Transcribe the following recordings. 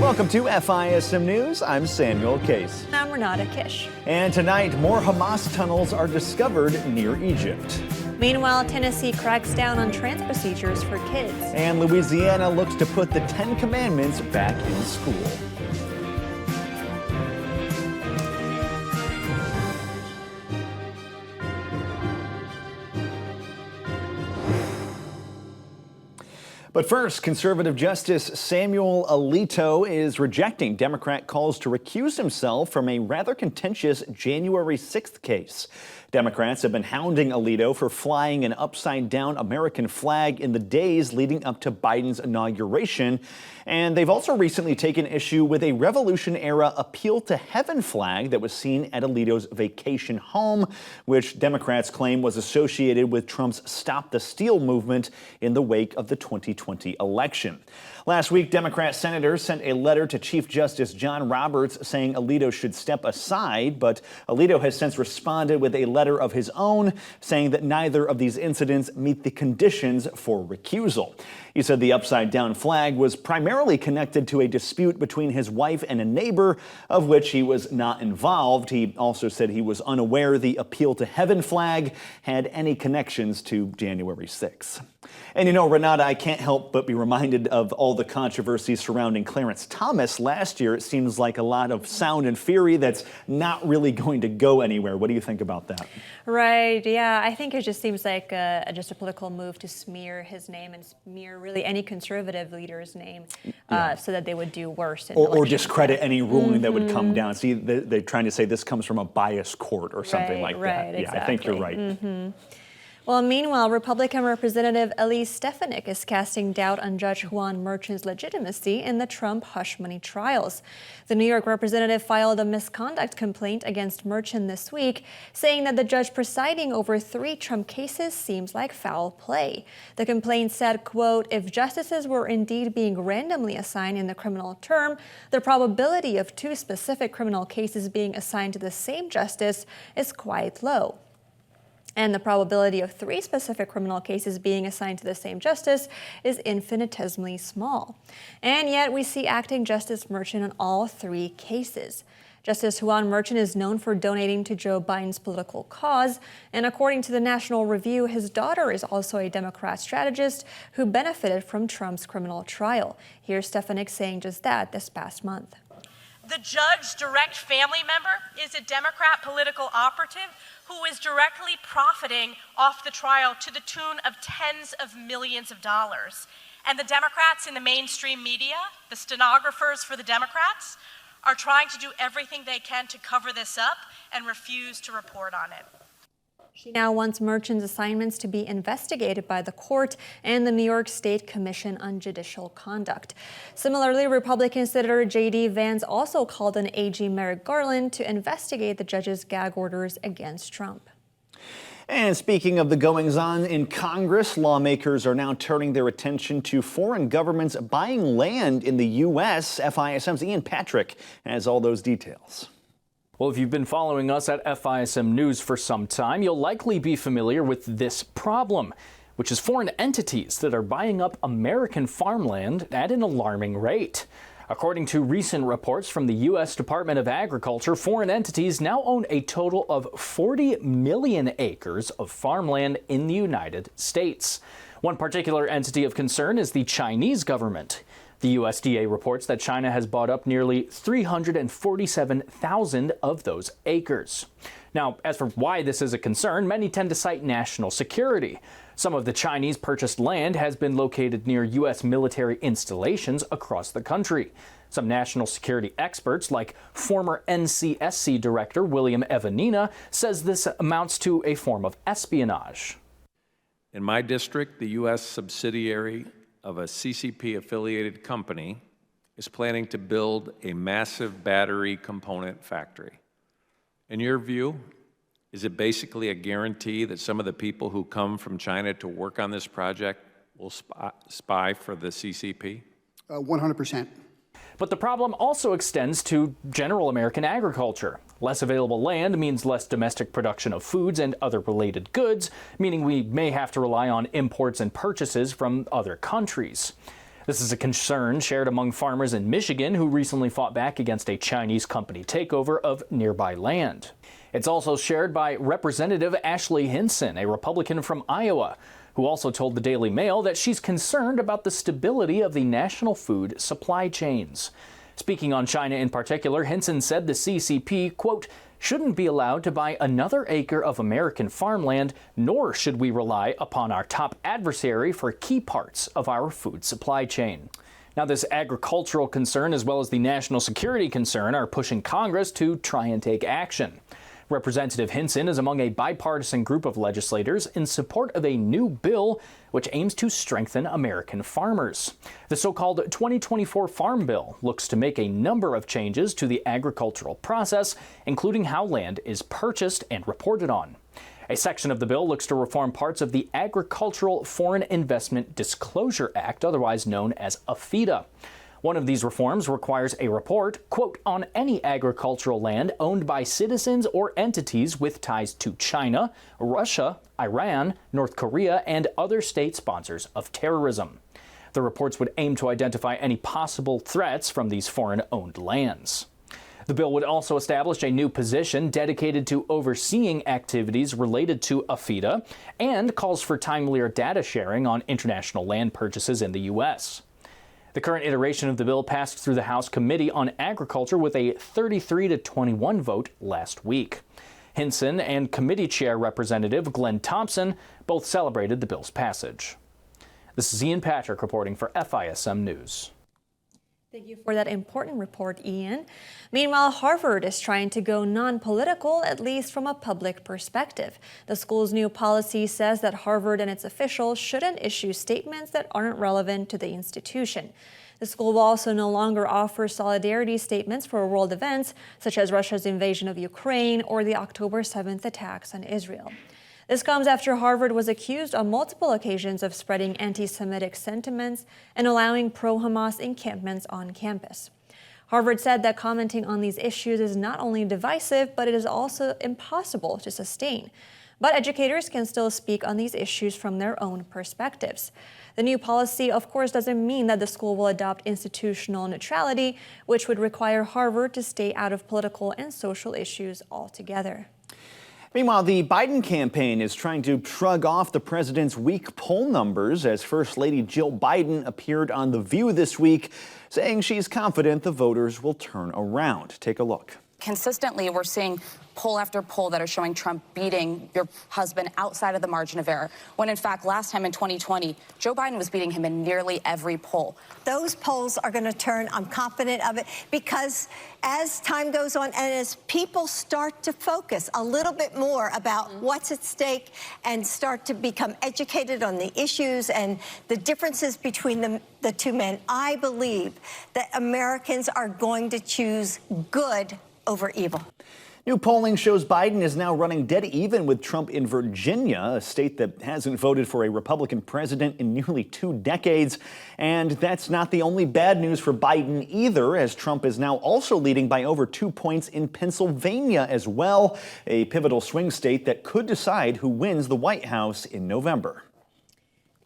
Welcome to FISM News. I'm Samuel Case. I'm Renata Kiss. And tonight, more Hamas tunnels are discovered near Egypt. Meanwhile, Tennessee cracks down on trans procedures for kids. And Louisiana looks to put the 10 Commandments back in school. But first, conservative Justice Samuel Alito is rejecting Democrat calls to recuse himself from a rather contentious January 6th case. Democrats have been hounding Alito for flying an upside-down American flag in the days leading up to Biden's inauguration. And they've also recently taken issue with a Revolution-era Appeal to Heaven flag that was seen at Alito's vacation home, which Democrats claim was associated with Trump's Stop the Steal movement in the wake of the 2020 election. Last week, Democrat senators sent a letter to Chief Justice John Roberts saying Alito should step aside, but Alito has since responded with a letter of his own saying that neither of these incidents meet the conditions for recusal. He said the upside-down flag was primarily connected to a dispute between his wife and a neighbor, of which he was not involved. He also said he was unaware the Appeal to Heaven flag had any connections to January 6th. And you know, Renata, I can't help but be reminded of all the controversy surrounding Clarence Thomas last year. It seems like a lot of sound and fury that's not really going to go anywhere. What do you think about that? Right, yeah, I think it just seems like just a political move to smear his name and smear really any conservative leader's name so that they would do worse. Or discredit any ruling that would come down. See, they're trying to say this comes from a biased court or something like that. Right, yeah, exactly. I think you're right. Well, meanwhile, Republican Representative Elise Stefanik is casting doubt on Judge Juan Merchan's legitimacy in the Trump hush money trials. The New York representative filed a misconduct complaint against Merchan this week, saying that the judge presiding over 3 Trump cases seems like foul play. The complaint said, quote, if justices were indeed being randomly assigned in the criminal term, the probability of 2 specific criminal cases being assigned to the same justice is quite low. And the probability of 3 specific criminal cases being assigned to the same justice is infinitesimally small. And yet we see acting Justice Merchan in all 3 cases. Justice Juan Merchan is known for donating to Joe Biden's political cause, and according to the National Review, his daughter is also a Democrat strategist who benefited from Trump's criminal trial. Here's Stefanik saying just that this past month. The judge's direct family member is a Democrat political operative who is directly profiting off the trial to the tune of tens of millions of dollars. And the Democrats in the mainstream media, the stenographers for the Democrats, are trying to do everything they can to cover this up and refuse to report on it. She now wants Merchan's assignments to be investigated by the court and the New York State Commission on Judicial Conduct. Similarly, Republican Senator J.D. Vance also called on AG Merrick Garland to investigate the judge's gag orders against Trump. And speaking of the goings-on in Congress, lawmakers are now turning their attention to foreign governments buying land in the U.S. FISM's Ian Patrick has all those details. Well, if you've been following us at FISM News for some time, you'll likely be familiar with this problem, which is foreign entities that are buying up American farmland at an alarming rate. According to recent reports from the U.S. Department of Agriculture, foreign entities now own a total of 40 million acres of farmland in the United States. One particular entity of concern is the Chinese government. The USDA reports that China has bought up nearly 347,000 of those acres. Now, as for why this is a concern, many tend to cite national security. Some of the Chinese purchased land has been located near U.S. military installations across the country. Some national security experts, like former NCSC Director William Evanina, says this amounts to a form of espionage. In my district, the U.S. subsidiary of a CCP-affiliated company is planning to build a massive battery component factory. In your view, is it basically a guarantee that some of the people who come from China to work on this project will spy for the CCP? 100%. But the problem also extends to general American agriculture. Less available land means less domestic production of foods and other related goods, meaning we may have to rely on imports and purchases from other countries. This is a concern shared among farmers in Michigan who recently fought back against a Chinese company takeover of nearby land. It's also shared by Representative Ashley Hinson, a Republican from Iowa, who also told the Daily Mail that she's concerned about the stability of the national food supply chains. Speaking on China in particular, Hinson said the CCP, quote, shouldn't be allowed to buy another acre of American farmland, nor should we rely upon our top adversary for key parts of our food supply chain. Now, this agricultural concern, as well as the national security concern, are pushing Congress to try and take action. Representative Hinson is among a bipartisan group of legislators in support of a new bill which aims to strengthen American farmers. The so-called 2024 Farm Bill looks to make a number of changes to the agricultural process, including how land is purchased and reported on. A section of the bill looks to reform parts of the Agricultural Foreign Investment Disclosure Act, otherwise known as AFIDA. One of these reforms requires a report, quote, on any agricultural land owned by citizens or entities with ties to China, Russia, Iran, North Korea, and other state sponsors of terrorism. The reports would aim to identify any possible threats from these foreign-owned lands. The bill would also establish a new position dedicated to overseeing activities related to AFIDA and calls for timelier data sharing on international land purchases in the U.S. The current iteration of the bill passed through the House Committee on Agriculture with a 33-21 vote last week. Hinson and committee chair Representative Glenn Thompson both celebrated the bill's passage. This is Ian Patrick reporting for FISM News. Thank you for that important report, Ian. Meanwhile, Harvard is trying to go non-political, at least from a public perspective. The school's new policy says that Harvard and its officials shouldn't issue statements that aren't relevant to the institution. The school will also no longer offer solidarity statements for world events, such as Russia's invasion of Ukraine or the October 7th attacks on Israel. This comes after Harvard was accused on multiple occasions of spreading anti-Semitic sentiments and allowing pro-Hamas encampments on campus. Harvard said that commenting on these issues is not only divisive, but it is also impossible to sustain. But educators can still speak on these issues from their own perspectives. The new policy, of course, doesn't mean that the school will adopt institutional neutrality, which would require Harvard to stay out of political and social issues altogether. Meanwhile, the Biden campaign is trying to shrug off the president's weak poll numbers as First Lady Jill Biden appeared on The View this week, saying she's confident the voters will turn around. Take a look. Consistently, we're seeing poll after poll that are showing Trump beating your husband outside of the margin of error, when in fact last time in 2020, Joe Biden was beating him in nearly every poll. Those polls are going to turn, I'm confident of it, because as time goes on and as people start to focus a little bit more about what's at stake and start to become educated on the issues and the differences between the two men, I believe that Americans are going to choose good over evil. New polling shows Biden is now running dead even with Trump in Virginia, a state that hasn't voted for a Republican president in nearly 2 decades. And that's not the only bad news for Biden either, as Trump is now also leading by over 2 points in Pennsylvania as well, a pivotal swing state that could decide who wins the White House in November.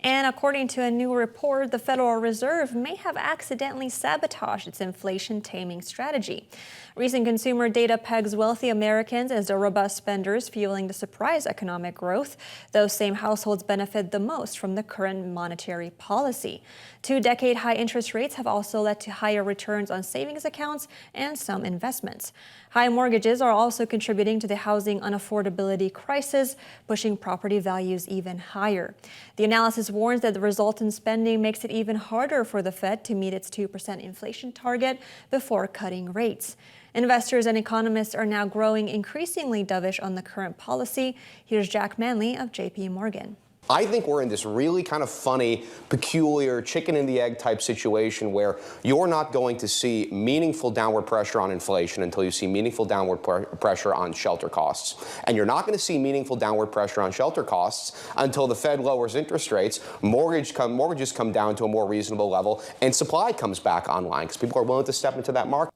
And according to a new report, the Federal Reserve may have accidentally sabotaged its inflation taming strategy. Recent consumer data pegs wealthy Americans as the robust spenders fueling the surprise economic growth. Those same households benefit the most from the current monetary policy. 2-decade high interest rates have also led to higher returns on savings accounts and some investments. High mortgages are also contributing to the housing unaffordability crisis, pushing property values even higher. The analysis warns that the resultant spending makes it even harder for the Fed to meet its 2% inflation target before cutting rates. Investors and economists are now growing increasingly dovish on the current policy. Here's Jack Manley of JP Morgan. I think we're in this really kind of funny, peculiar chicken and the egg type situation where you're not going to see meaningful downward pressure on inflation until you see meaningful downward pressure on shelter costs. And you're not going to see meaningful downward pressure on shelter costs until the Fed lowers interest rates, mortgages come down to a more reasonable level, and supply comes back online because people are willing to step into that market.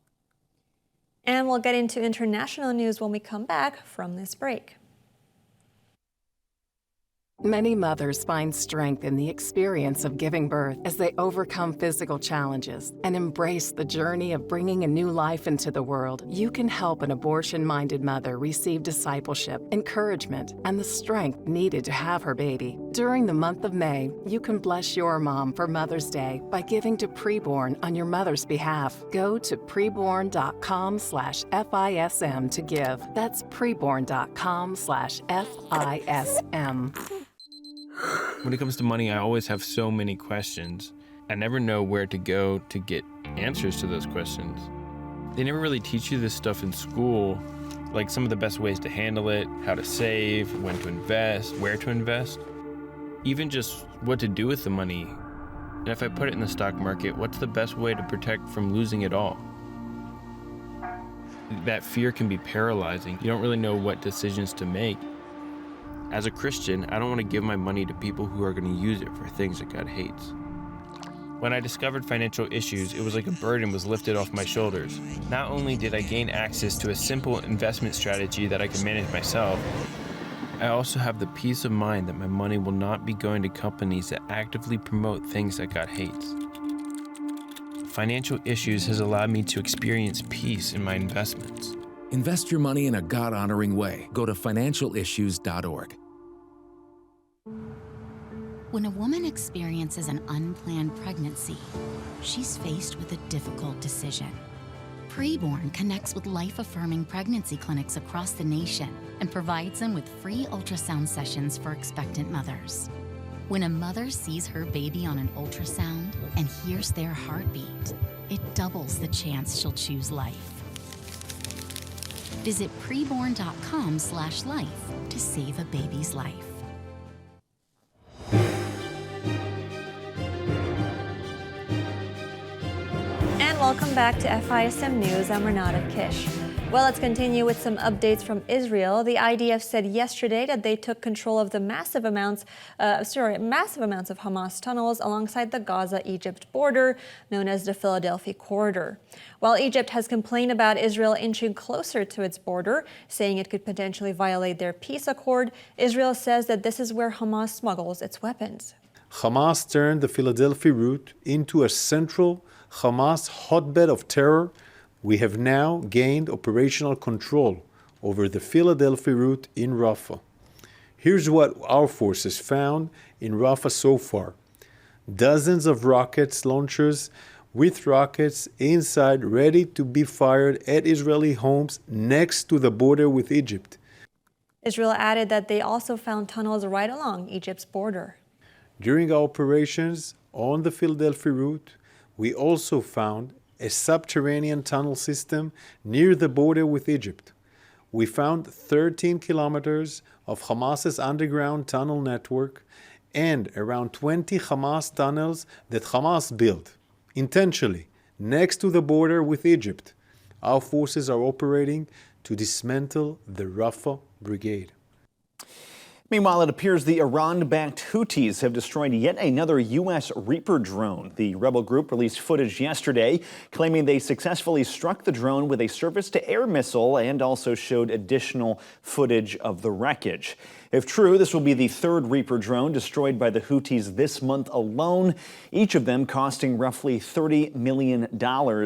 And we'll get into international news when we come back from this break. Many mothers find strength in the experience of giving birth as they overcome physical challenges and embrace the journey of bringing a new life into the world. You can help an abortion-minded mother receive discipleship, encouragement, and the strength needed to have her baby. During the month of May, you can bless your mom for Mother's Day by giving to Preborn on your mother's behalf. Go to preborn.com/FISM to give. That's preborn.com/FISM. When it comes to money, I always have so many questions. I never know where to go to get answers to those questions. They never really teach you this stuff in school, like some of the best ways to handle it, how to save, when to invest, where to invest, even just what to do with the money. And if I put it in the stock market, what's the best way to protect from losing it all? That fear can be paralyzing. You don't really know what decisions to make. As a Christian, I don't want to give my money to people who are going to use it for things that God hates. When I discovered financial issues, it was like a burden was lifted off my shoulders. Not only did I gain access to a simple investment strategy that I can manage myself, I also have the peace of mind that my money will not be going to companies that actively promote things that God hates. Financial issues has allowed me to experience peace in my investments. Invest your money in a God-honoring way. Go to financialissues.org. When a woman experiences an unplanned pregnancy, she's faced with a difficult decision. Preborn connects with life-affirming pregnancy clinics across the nation and provides them with free ultrasound sessions for expectant mothers. When a mother sees her baby on an ultrasound and hears their heartbeat, it doubles the chance she'll choose life. Visit preborn.com/life to save a baby's life. And welcome back to FISM News. I'm Renata Kiss. Well, let's continue with some updates from Israel. The IDF said yesterday that they took control of the massive amounts of Hamas tunnels alongside the Gaza-Egypt border, known as the Philadelphia Corridor. While Egypt has complained about Israel inching closer to its border, saying it could potentially violate their peace accord, Israel says that this is where Hamas smuggles its weapons. Hamas turned the Philadelphia route into a central Hamas hotbed of terror. We have now gained operational control over the Philadelphia route in Rafah. Here's what our forces found in Rafah so far. Dozens of rocket launchers with rockets inside ready to be fired at Israeli homes next to the border with Egypt. Israel added that they also found tunnels right along Egypt's border. During our operations on the Philadelphia route, we also found a subterranean tunnel system near the border with Egypt. We found 13 kilometers of Hamas's underground tunnel network and around 20 Hamas tunnels that Hamas built, intentionally, next to the border with Egypt. Our forces are operating to dismantle the Rafah Brigade. Meanwhile, it appears the Iran-backed Houthis have destroyed yet another U.S. Reaper drone. The rebel group released footage yesterday claiming they successfully struck the drone with a surface-to-air missile and also showed additional footage of the wreckage. If true, this will be the third Reaper drone destroyed by the Houthis this month alone, each of them costing roughly $30 million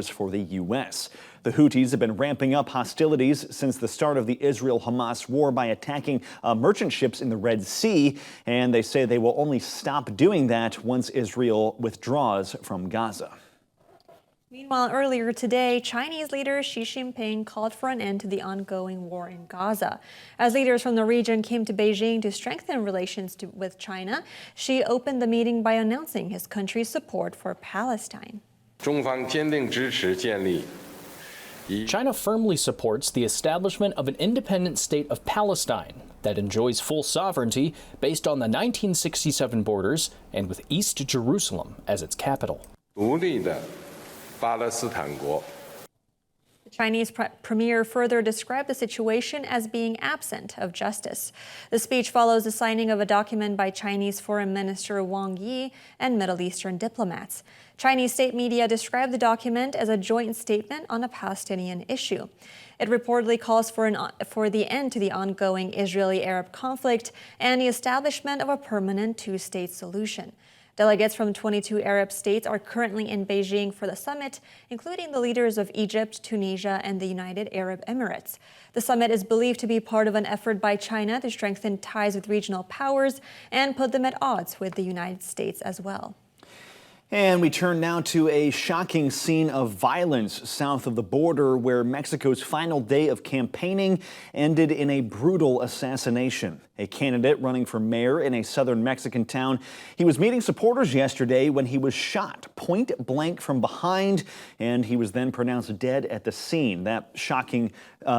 for the U.S. The Houthis have been ramping up hostilities since the start of the Israel-Hamas war by attacking merchant ships in the Red Sea, and they say they will only stop doing that once Israel withdraws from Gaza. Meanwhile, earlier today, Chinese leader Xi Jinping called for an end to the ongoing war in Gaza. As leaders from the region came to Beijing to strengthen relations with China, Xi opened the meeting by announcing his country's support for Palestine. China firmly supports the establishment of an independent state of Palestine that enjoys full sovereignty based on the 1967 borders and with East Jerusalem as its capital. The Chinese premier further described the situation as being absent of justice. The speech follows the signing of a document by Chinese Foreign Minister Wang Yi and Middle Eastern diplomats. Chinese state media described the document as a joint statement on a Palestinian issue. It reportedly calls for the end to the ongoing Israeli-Arab conflict and the establishment of a permanent two-state solution. Delegates from 22 Arab states are currently in Beijing for the summit, including the leaders of Egypt, Tunisia, and the United Arab Emirates. The summit is believed to be part of an effort by China to strengthen ties with regional powers and put them at odds with the United States as well. And we turn now to a shocking scene of violence south of the border where Mexico's final day of campaigning ended in a brutal assassination. A candidate running for mayor in a southern Mexican town. He was meeting supporters yesterday when he was shot point blank from behind, and he was then pronounced dead at the scene. That shocking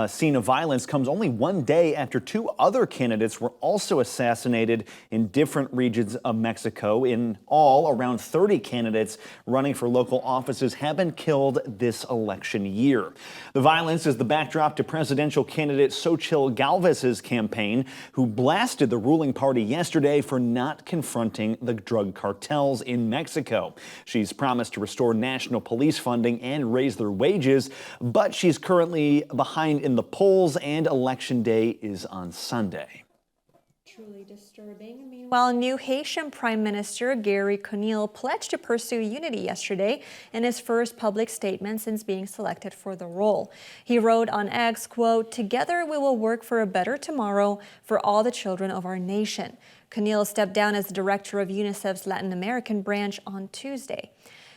scene of violence comes only one day after two other candidates were also assassinated in different regions of Mexico. In all, around 30 candidates running for local offices have been killed this election year. The violence is the backdrop to presidential candidate Xochitl Gálvez's campaign, who blasted the ruling party yesterday for not confronting the drug cartels in Mexico. She's promised to restore national police funding and raise their wages, but she's currently behind in the polls, and election day is on Sunday. Truly disturbing. Meanwhile, new Haitian Prime Minister Gary Conille pledged to pursue unity yesterday in his first public statement since being selected for the role. He wrote on X, quote, "Together we will work for a better tomorrow for all the children of our nation." Conille stepped down as the director of UNICEF's Latin American branch on Tuesday.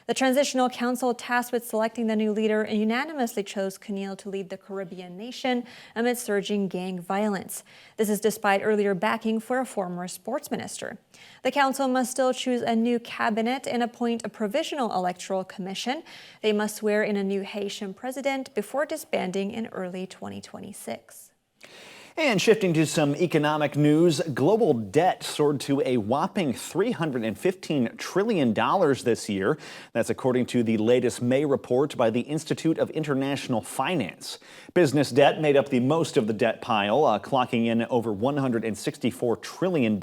The Transitional Council tasked with selecting the new leader unanimously chose Conille to lead the Caribbean nation amid surging gang violence. This is despite earlier backing for a former sports minister. The council must still choose a new cabinet and appoint a provisional electoral commission. They must swear in a new Haitian president before disbanding in early 2026. And shifting to some economic news, global debt soared to a whopping $315 trillion this year. That's according to the latest May report by the Institute of International Finance. Business debt made up the most of the debt pile, clocking in over $164 trillion.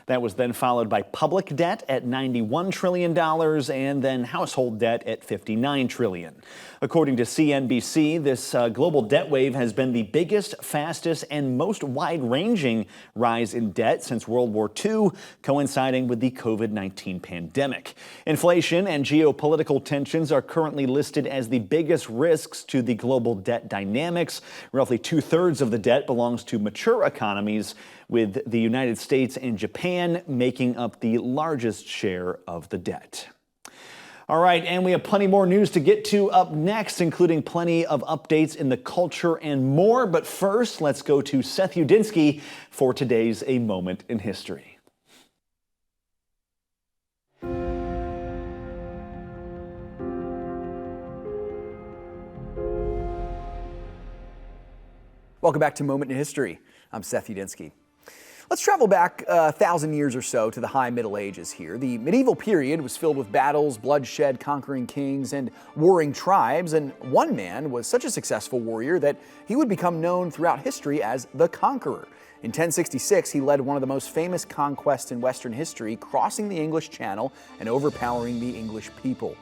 That was then followed by public debt at $91 trillion and then household debt at $59 trillion. According to CNBC, this global debt wave has been the biggest, fastest, and most wide-ranging rise in debt since World War II, coinciding with the COVID-19 pandemic. Inflation and geopolitical tensions are currently listed as the biggest risks to the global debt dynamics. Roughly two-thirds of the debt belongs to mature economies, with the United States and Japan making up the largest share of the debt. All right, and we have plenty more news to get to up next, including plenty of updates in the culture and more. But first, let's go to Seth Udinsky for today's A Moment in History. Welcome back to Moment in History. I'm Seth Udinsky. Let's travel back 1,000 years or so to the High Middle Ages here. The medieval period was filled with battles, bloodshed, conquering kings, and warring tribes, and one man was such a successful warrior that he would become known throughout history as the Conqueror. In 1066, he led one of the most famous conquests in Western history, crossing the English Channel and overpowering the English people.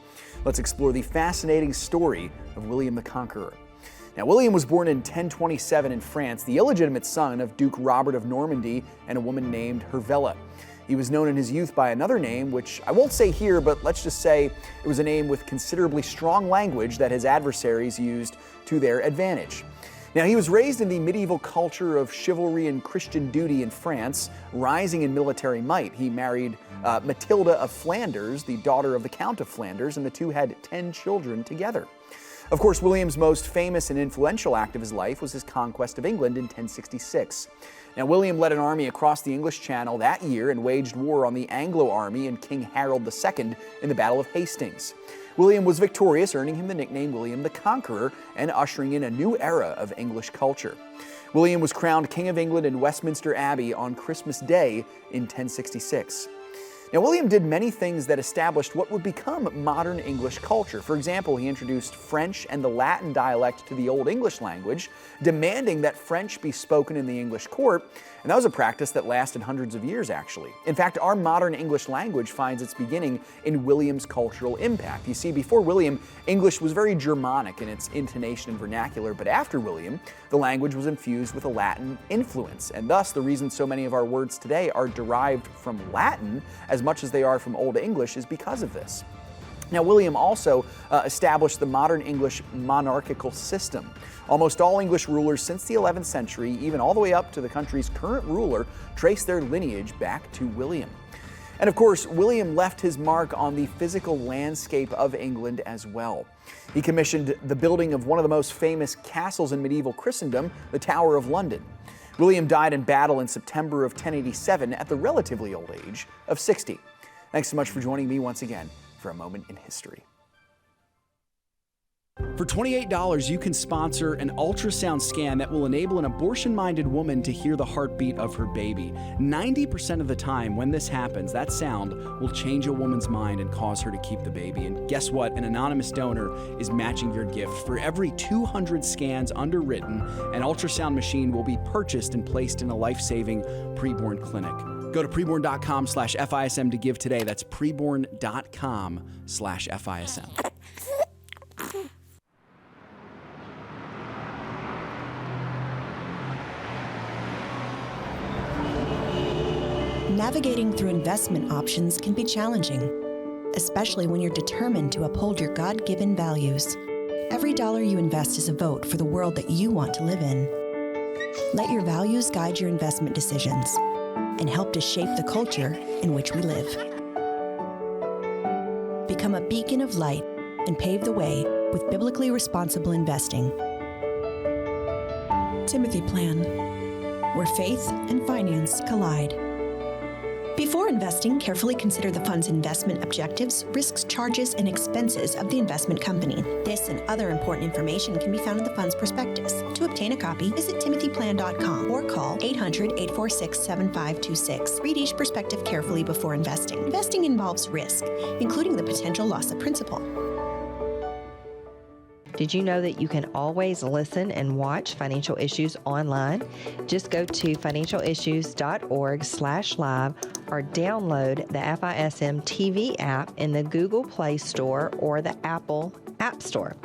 Let's explore the fascinating story of William the Conqueror. Now, William was born in 1027 in France, the illegitimate son of Duke Robert of Normandy and a woman named Hervella. He was known in his youth by another name, which I won't say here, but let's just say it was a name with considerably strong language that his adversaries used to their advantage. Now, he was raised in the medieval culture of chivalry and Christian duty in France, rising in military might. He married Matilda of Flanders, the daughter of the Count of Flanders, and the two had 10 children together. Of course, William's most famous and influential act of his life was his conquest of England in 1066. Now, William led an army across the English Channel that year and waged war on the Anglo army and King Harold II in the Battle of Hastings. William was victorious, earning him the nickname William the Conqueror and ushering in a new era of English culture. William was crowned King of England in Westminster Abbey on Christmas Day in 1066. Now, William did many things that established what would become modern English culture. For example, he introduced French and the Latin dialect to the Old English language, demanding that French be spoken in the English court, and that was a practice that lasted hundreds of years, actually. In fact, our modern English language finds its beginning in William's cultural impact. You see, before William, English was very Germanic in its intonation and vernacular, but after William, the language was infused with a Latin influence, and thus the reason so many of our words today are derived from Latin as much as they are from Old English is because of this. Now, William also established the modern English monarchical system. Almost all English rulers since the 11th century, even all the way up to the country's current ruler, trace their lineage back to William. And of course, William left his mark on the physical landscape of England as well. He commissioned the building of one of the most famous castles in medieval Christendom, the Tower of London. William died in battle in September of 1087 at the relatively old age of 60. Thanks so much for joining me once again for a moment in history. For $28, you can sponsor an ultrasound scan that will enable an abortion-minded woman to hear the heartbeat of her baby. 90% of the time when this happens, that sound will change a woman's mind and cause her to keep the baby. And guess what? An anonymous donor is matching your gift. For every 200 scans underwritten, an ultrasound machine will be purchased and placed in a life-saving preborn clinic. Go to preborn.com/FISM to give today. That's preborn.com/FISM. Navigating through investment options can be challenging, especially when you're determined to uphold your God-given values. Every dollar you invest is a vote for the world that you want to live in. Let your values guide your investment decisions and help to shape the culture in which we live. Become a beacon of light and pave the way with biblically responsible investing. Timothy Plan, where faith and finance collide. Before investing, carefully consider the fund's investment objectives, risks, charges, and expenses of the investment company. This and other important information can be found in the fund's prospectus. To obtain a copy, visit timothyplan.com or call 800-846-7526. Read each prospectus carefully before investing. Investing involves risk, including the potential loss of principal. Did you know that you can always listen and watch Financial Issues online? Just go to financialissues.org/live or download the FISM TV app in the Google Play Store or the Apple App Store.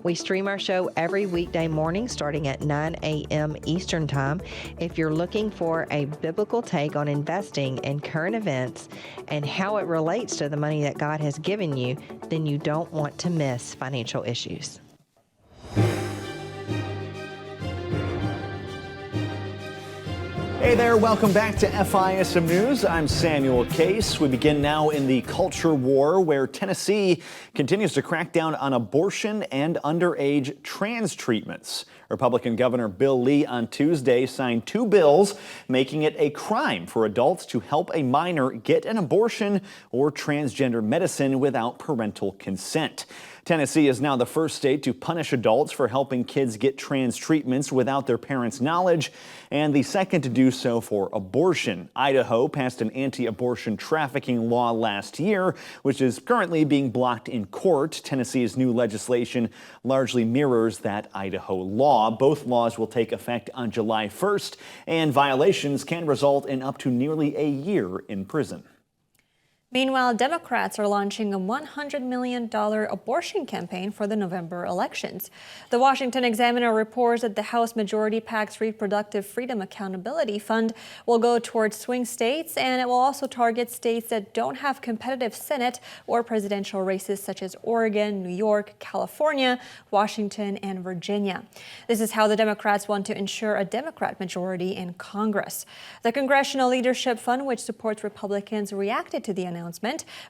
We stream our show every weekday morning starting at 9 a.m. Eastern Time. If you're looking for a biblical take on investing and current events and how it relates to the money that God has given you, then you don't want to miss Financial Issues. Hey there, welcome back to FISM News. I'm Samuel Case. We begin now in the culture war where Tennessee continues to crack down on abortion and underage trans treatments. Republican Governor Bill Lee on Tuesday signed 2 bills making it a crime for adults to help a minor get an abortion or transgender medicine without parental consent. Tennessee is now the first state to punish adults for helping kids get trans treatments without their parents' knowledge, and the second to do so for abortion. Idaho passed an anti-abortion trafficking law last year, which is currently being blocked in court. Tennessee's new legislation largely mirrors that Idaho law. Both laws will take effect on July 1st, and violations can result in up to nearly a year in prison. Meanwhile, Democrats are launching a $100 million abortion campaign for the November elections. The Washington Examiner reports that the House Majority PAC's Reproductive Freedom Accountability Fund will go towards swing states, and it will also target states that don't have competitive Senate or presidential races such as Oregon, New York, California, Washington, and Virginia. This is how the Democrats want to ensure a Democrat majority in Congress. The Congressional Leadership Fund, which supports Republicans, reacted to the announcement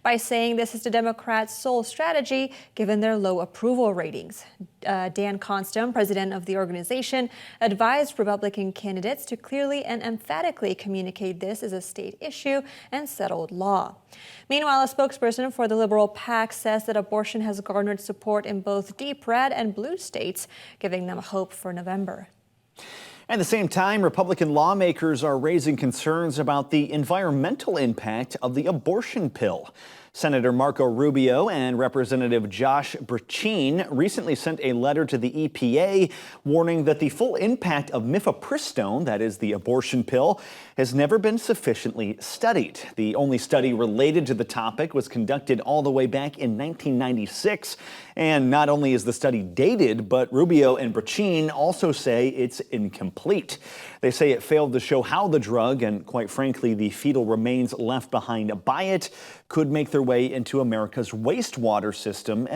by saying this is the Democrats' sole strategy given their low approval ratings. Dan Constone, president of the organization, advised Republican candidates to clearly and emphatically communicate this as a state issue and settled law. Meanwhile, a spokesperson for the Liberal PAC says that abortion has garnered support in both deep red and blue states, giving them hope for November. At the same time, Republican lawmakers are raising concerns about the environmental impact of the abortion pill. Senator Marco Rubio and Representative Josh Brecheen recently sent a letter to the EPA warning that the full impact of mifepristone, that is the abortion pill, has never been sufficiently studied. The only study related to the topic was conducted all the way back in 1996. And not only is the study dated, but Rubio and Brecheen also say it's incomplete. They say it failed to show how the drug and, quite frankly, the fetal remains left behind by it could make their way into America's wastewater system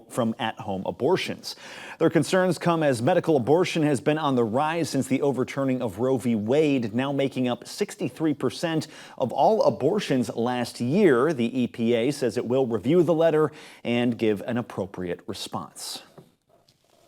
from at-home abortions. Their concerns come as medical abortion has been on the rise since the overturning of Roe v. Wade, now making up 63% of all abortions last year. The EPA says it will review the letter and give an appropriate response.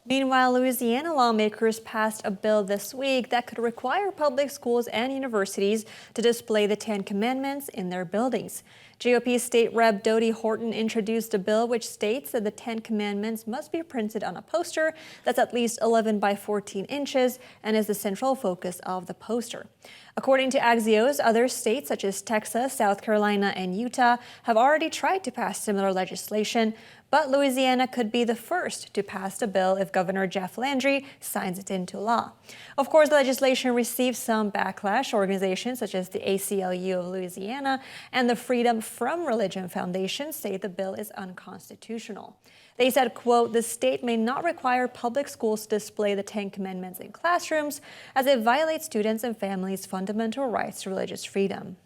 Meanwhile, Louisiana lawmakers passed a bill this week that could require public schools and universities to display the 10 Commandments in their buildings. GOP State Rep. Dodie Horton introduced a bill which states that the 10 Commandments must be printed on a poster that's at least 11 by 14 inches and is the central focus of the poster. According to Axios, other states such as Texas, South Carolina, and Utah have already tried to pass similar legislation, but Louisiana could be the first to pass the bill if Governor Jeff Landry signs it into law. Of course, the legislation received some backlash. Organizations such as the ACLU of Louisiana and the Freedom from Religion Foundation say the bill is unconstitutional. They said, quote, "The state may not require public schools to display the 10 Commandments in classrooms as it violates students' and families' fundamental rights to religious freedom."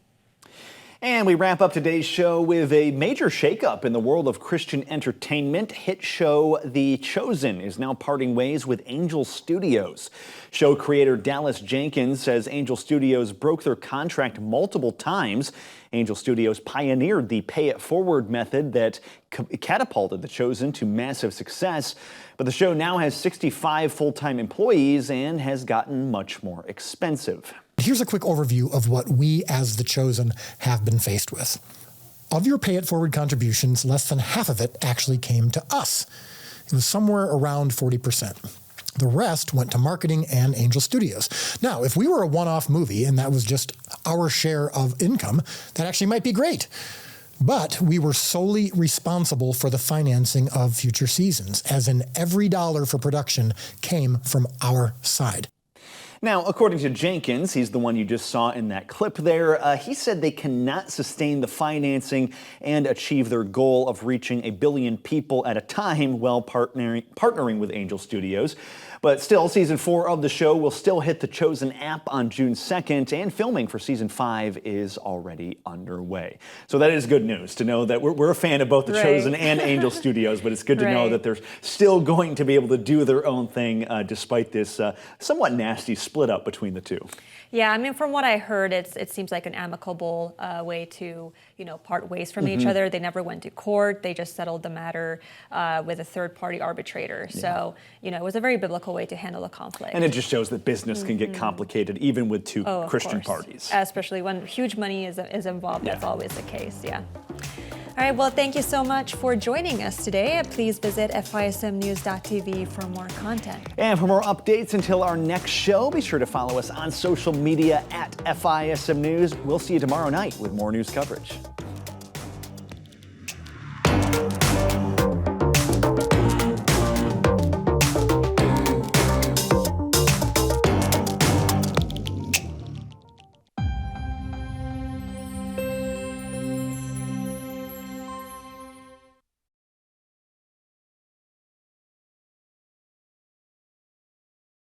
And we wrap up today's show with a major shakeup in the world of Christian entertainment. Hit show The Chosen is now parting ways with Angel Studios. Show creator Dallas Jenkins says Angel Studios broke their contract multiple times. Angel Studios pioneered the pay-it-forward method that catapulted The Chosen to massive success. But the show now has 65 full-time employees and has gotten much more expensive. Here's a quick overview of what we as The Chosen have been faced with. Of your pay-it-forward contributions, less than half of it actually came to us. It was somewhere around 40%. The rest went to marketing and Angel Studios. Now, if we were a one-off movie and that was just our share of income, that actually might be great. But we were solely responsible for the financing of future seasons, as in every dollar for production came from our side. Now, according to Jenkins, he's the one you just saw in that clip there, he said they cannot sustain the financing and achieve their goal of reaching 1 billion people at a time while partnering with Angel Studios. But still, Season 4 of the show will still hit the Chosen app on June 2nd, and filming for Season 5 is already underway. So that is good news to know that we're a fan of both the Chosen and Angel Studios, but it's good to know that they're still going to be able to do their own thing despite this somewhat nasty split up between the two. Yeah, I mean, from what I heard, it seems like an amicable way to, part ways from each other. They never went to court. They just settled the matter with a third-party arbitrator. Yeah. So, it was a very biblical way to handle a conflict. And it just shows that business can get complicated even with two Christian parties. Especially when huge money is involved. That's always the case, yeah. All right, well, thank you so much for joining us today. Please visit FISMnews.tv for more content. And for more updates until our next show, be sure to follow us on social media at FISM News. We'll see you tomorrow night with more news coverage.